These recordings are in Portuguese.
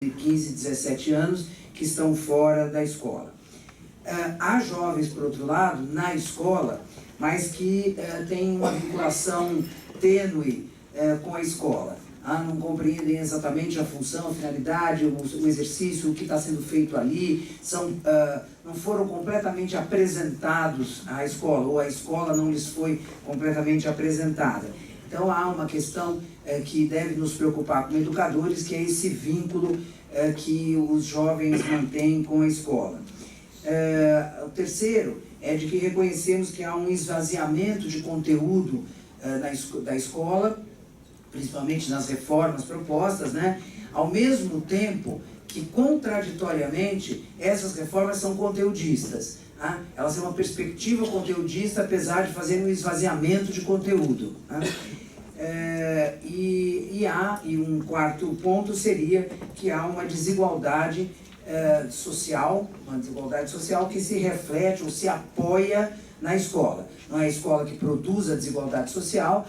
de 15, 17 anos que estão fora da escola. Há jovens, por outro lado, na escola, mas que têm uma vinculação tênue com a escola. Não compreendem exatamente a função, a finalidade, o exercício, o que está sendo feito ali, não foram completamente apresentados à escola, ou a escola não lhes foi completamente apresentada. Então há uma questão que deve nos preocupar como educadores, que é esse vínculo que os jovens mantêm com a escola. O terceiro é de que reconhecemos que há um esvaziamento de conteúdo da escola, principalmente nas reformas propostas, né? Ao mesmo tempo que, contraditoriamente, essas reformas são conteudistas. Né? Elas têm uma perspectiva conteudista, apesar de fazerem um esvaziamento de conteúdo. Né? E um quarto ponto seria que há uma desigualdade social que se reflete ou se apoia na escola. Não é a escola que produz a desigualdade social,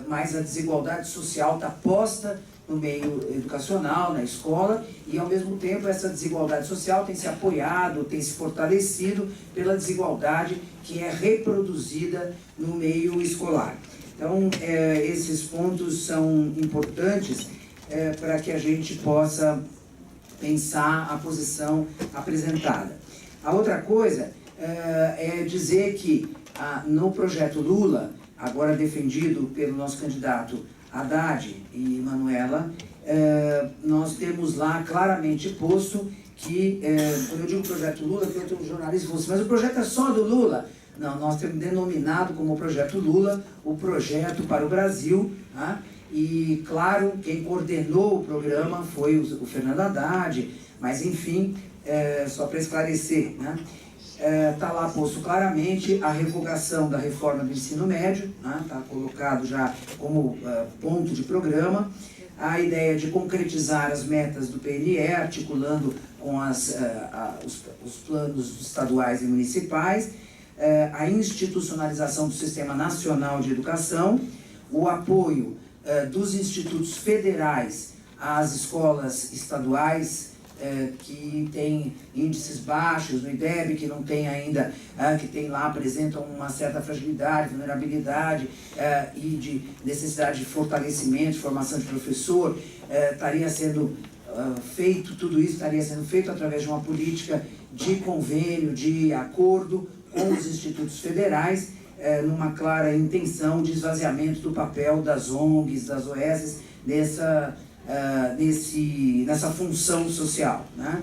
mas a desigualdade social está posta no meio educacional, na escola, e ao mesmo tempo essa desigualdade social tem se apoiado, tem se fortalecido pela desigualdade que é reproduzida no meio escolar. Então, esses pontos são importantes para que a gente possa pensar a posição apresentada. A outra coisa é dizer que no projeto Lula, agora defendido pelo nosso candidato Haddad e Manuela, nós temos lá claramente posto que, quando eu digo projeto Lula, tem outro jornalista que falou assim, mas o projeto é só do Lula? Não, nós temos denominado como projeto Lula o projeto para o Brasil, tá? E, claro, quem coordenou o programa foi o Fernando Haddad, mas, enfim, só para esclarecer, né? Está lá posto claramente a revogação da reforma do ensino médio, está colocado já como ponto de programa, a ideia de concretizar as metas do PNE, articulando com os planos estaduais e municipais, a institucionalização do Sistema Nacional de Educação, o apoio dos institutos federais às escolas estaduais, que tem índices baixos no IDEB, que não tem ainda, que tem lá, apresentam uma certa fragilidade, vulnerabilidade e de necessidade de fortalecimento, de formação de professor, estaria sendo feito, tudo isso estaria sendo feito através de uma política de convênio, de acordo com os institutos federais, numa clara intenção de esvaziamento do papel das ONGs, das OESs, nessa função social, né?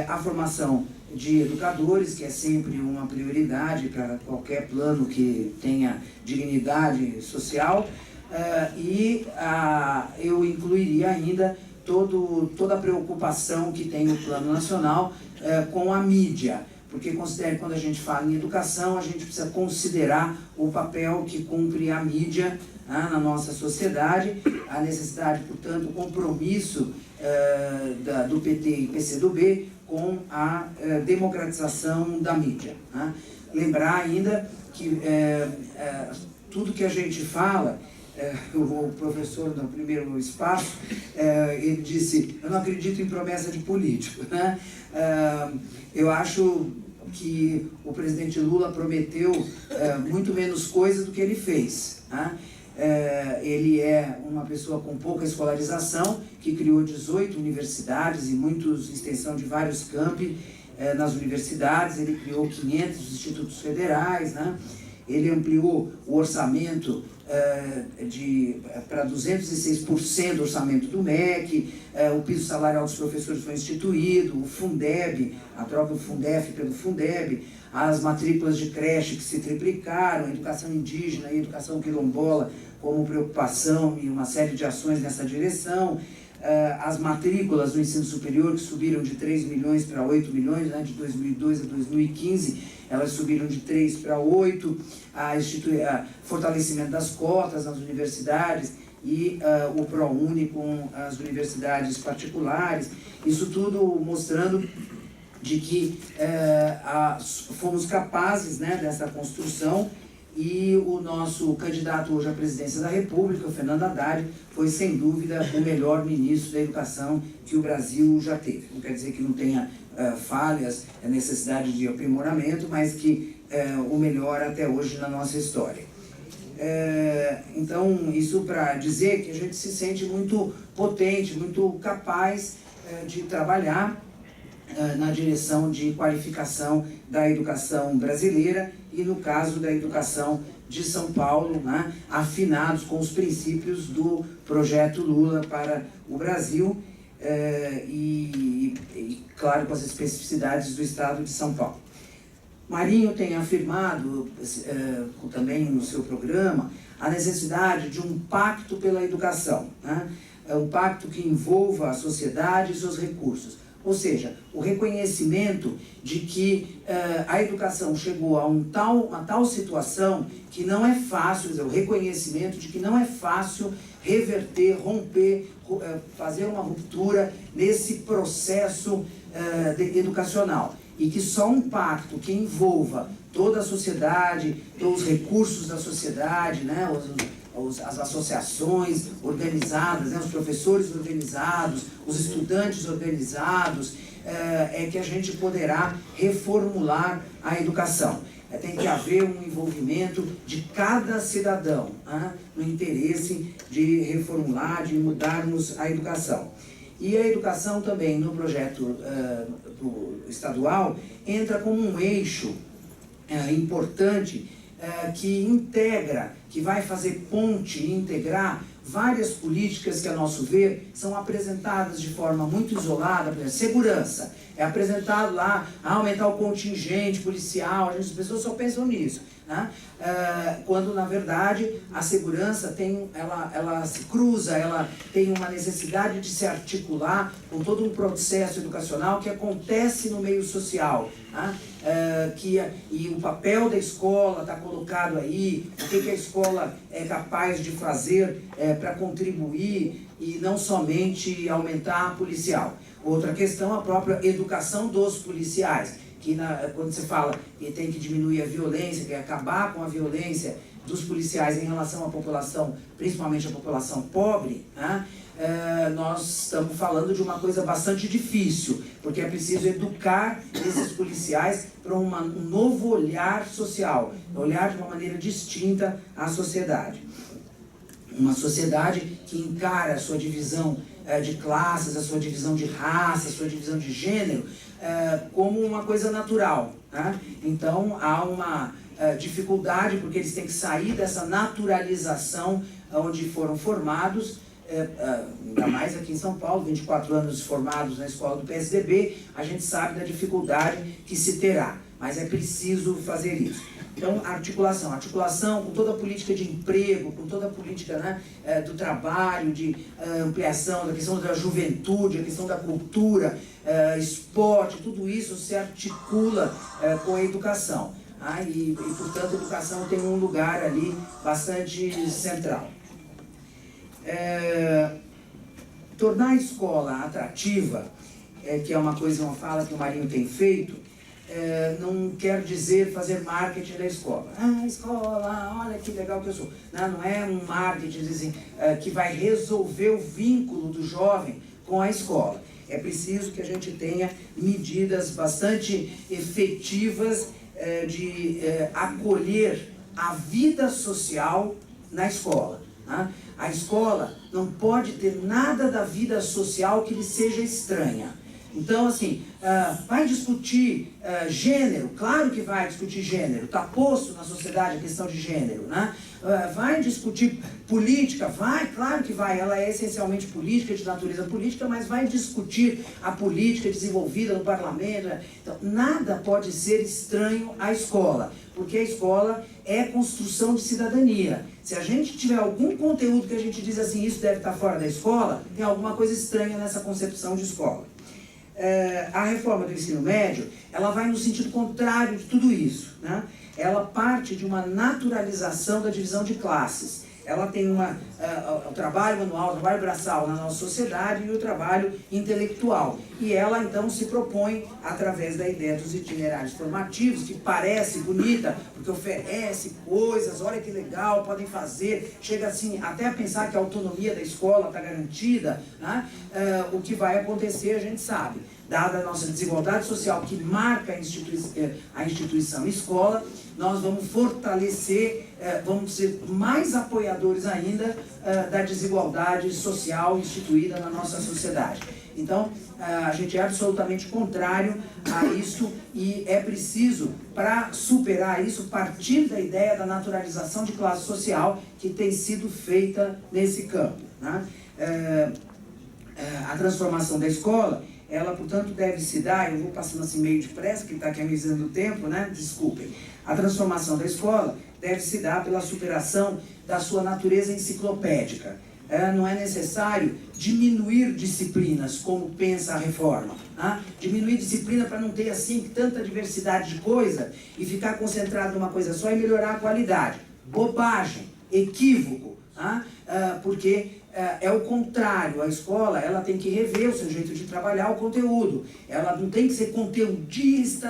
A formação de educadores, que é sempre uma prioridade para qualquer plano que tenha dignidade social, e eu incluiria ainda toda a preocupação que tem o Plano Nacional com a mídia, porque quando a gente fala em educação, a gente precisa considerar o papel que cumpre a mídia na nossa sociedade, a necessidade, portanto, o compromisso do PT e PCdoB com a democratização da mídia. Né? Lembrar ainda que tudo que a gente fala, o professor no primeiro espaço, ele disse, eu não acredito em promessa de político. Né? Eu acho que o presidente Lula prometeu muito menos coisa do que ele fez. Né? Ele é uma pessoa com pouca escolarização, que criou 18 universidades e extensão de vários campi nas universidades, ele criou 500 institutos federais, né? Ele ampliou o orçamento para 206% do orçamento do MEC, o piso salarial dos professores foi instituído, o Fundeb, a troca do Fundef pelo Fundeb, as matrículas de creche que se triplicaram, a educação indígena e a educação quilombola como preocupação e uma série de ações nessa direção, as matrículas do ensino superior que subiram de 3 milhões para 8 milhões, né, de 2002 a 2015, elas subiram de 3 para 8, fortalecimento das cotas nas universidades e o ProUni com as universidades particulares, isso tudo mostrando de que fomos capazes, né, dessa construção e o nosso candidato hoje à presidência da República, o Fernando Haddad, foi sem dúvida o melhor ministro da educação que o Brasil já teve. Não quer dizer que não tenha falhas, necessidade de aprimoramento, mas que o melhor até hoje na nossa história. Então, isso para dizer que a gente se sente muito potente, muito capaz de trabalhar na direção de qualificação da educação brasileira e, no caso, da educação de São Paulo, né, afinados com os princípios do projeto Lula para o Brasil e, claro, com as especificidades do estado de São Paulo. Marinho tem afirmado, também no seu programa, a necessidade de um pacto pela educação, né? Um pacto que envolva a sociedade e seus recursos. Ou seja, o reconhecimento de que a educação chegou a uma tal situação que não é fácil, o reconhecimento de que não é fácil reverter, romper, fazer uma ruptura nesse processo educacional. E que só um pacto que envolva toda a sociedade, todos os recursos da sociedade, né, as associações organizadas, né, os professores organizados, os estudantes organizados, é que a gente poderá reformular a educação. Tem que haver um envolvimento de cada cidadão, né, no interesse de reformular, de mudarmos a educação. E a educação também, no projeto estadual, entra como um eixo importante que integra, que vai fazer ponte e integrar várias políticas que, a nosso ver, são apresentadas de forma muito isolada. Por exemplo, segurança. É apresentado lá aumentar o contingente policial, as pessoas só pensam nisso, né? Quando, na verdade, a segurança ela se cruza, ela tem uma necessidade de se articular com todo um processo educacional que acontece no meio social, né? E o papel da escola está colocado aí, o que a escola é capaz de fazer para contribuir e não somente aumentar a policial. Outra questão, a própria educação dos policiais, que quando você fala que tem que diminuir a violência, que é acabar com a violência dos policiais em relação à população, principalmente a população pobre, né? Nós estamos falando de uma coisa bastante difícil, porque é preciso educar esses policiais para um novo olhar social, olhar de uma maneira distinta à sociedade. Uma sociedade que encara a sua divisão de classes, a sua divisão de raça, a sua divisão de gênero, como uma coisa natural, né? Então há uma dificuldade, porque eles têm que sair dessa naturalização onde foram formados, ainda mais aqui em São Paulo, 24 anos formados na escola do PSDB, a gente sabe da dificuldade que se terá, mas é preciso fazer isso. Então, articulação com toda a política de emprego, com toda a política, né, do trabalho, de ampliação, da questão da juventude, a questão da cultura, esporte, tudo isso se articula com a educação. E, portanto, a educação tem um lugar ali bastante central. Tornar a escola atrativa, que é uma fala que o Marinho tem feito, não quer dizer fazer marketing da escola. Escola, olha que legal que eu sou. Não é um marketing assim, que vai resolver o vínculo do jovem com a escola. É preciso que a gente tenha medidas bastante efetivas de acolher a vida social na escola. A escola não pode ter nada da vida social que lhe seja estranha. Então, assim, vai discutir gênero? Claro que vai discutir gênero. Está posto na sociedade a questão de gênero, né? Vai discutir política? Vai, claro que vai. Ela é essencialmente política, de natureza política, mas vai discutir a política desenvolvida no parlamento. Então, nada pode ser estranho à escola, porque a escola é construção de cidadania. Se a gente tiver algum conteúdo que a gente diz assim, isso deve estar fora da escola, tem alguma coisa estranha nessa concepção de escola. A reforma do ensino médio, ela vai no sentido contrário de tudo isso, né? Ela parte de uma naturalização da divisão de classes. ela tem o trabalho manual, o trabalho braçal na nossa sociedade e o trabalho intelectual. E ela, então, se propõe, através da ideia dos itinerários formativos, que parece bonita, porque oferece coisas, olha que legal, podem fazer, chega assim, até a pensar que a autonomia da escola está garantida, né? O que vai acontecer a gente sabe. Dada a nossa desigualdade social que marca a instituição escola, nós vamos fortalecer, vamos ser mais apoiadores ainda da desigualdade social instituída na nossa sociedade. Então, a gente é absolutamente contrário a isso e é preciso, para superar isso, partir da ideia da naturalização de classe social que tem sido feita nesse campo, né? A transformação da escola, ela, portanto, deve se dar, eu vou passando assim meio depressa, que está aqui avisando o tempo, né? Desculpem. A transformação da escola deve se dar pela superação da sua natureza enciclopédica. Não é necessário diminuir disciplinas, como pensa a reforma. Né? Diminuir disciplina para não ter assim tanta diversidade de coisa e ficar concentrado numa coisa só e melhorar a qualidade. Bobagem, equívoco, né? Porque é o contrário. A escola, ela tem que rever o seu jeito de trabalhar o conteúdo. Ela não tem que ser conteudista,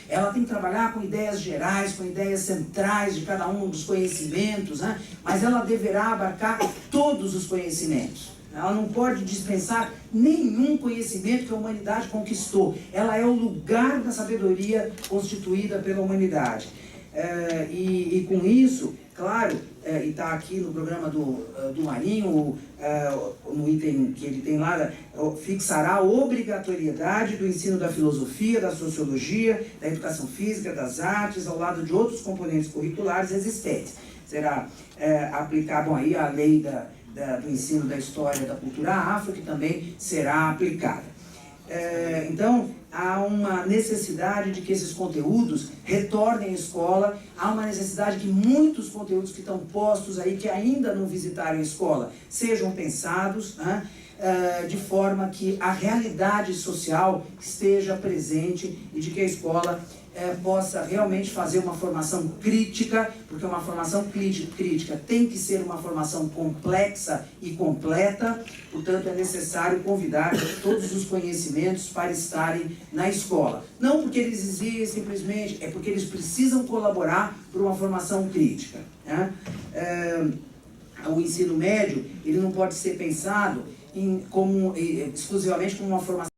ela tem que trabalhar com ideias gerais, com ideias centrais de cada um dos conhecimentos, né? Mas ela deverá abarcar todos os conhecimentos. Ela não pode dispensar nenhum conhecimento que a humanidade conquistou. Ela é o lugar da sabedoria constituída pela humanidade. E com isso, claro, e está aqui no programa do Marinho, no item que ele tem lá, fixará a obrigatoriedade do ensino da filosofia, da sociologia, da educação física, das artes, ao lado de outros componentes curriculares existentes. Será aplicado aí a lei do ensino da história da cultura afro, que também será aplicada. Então, há uma necessidade de que esses conteúdos retornem à escola, há uma necessidade que muitos conteúdos que estão postos aí, que ainda não visitaram a escola, sejam pensados, né, de forma que a realidade social esteja presente e de que a escola possa realmente fazer uma formação crítica, porque uma formação crítica tem que ser uma formação complexa e completa, portanto é necessário convidar todos os conhecimentos para estarem na escola. Não porque eles existem simplesmente, é porque eles precisam colaborar para uma formação crítica, né? O ensino médio, ele não pode ser pensado exclusivamente como uma formação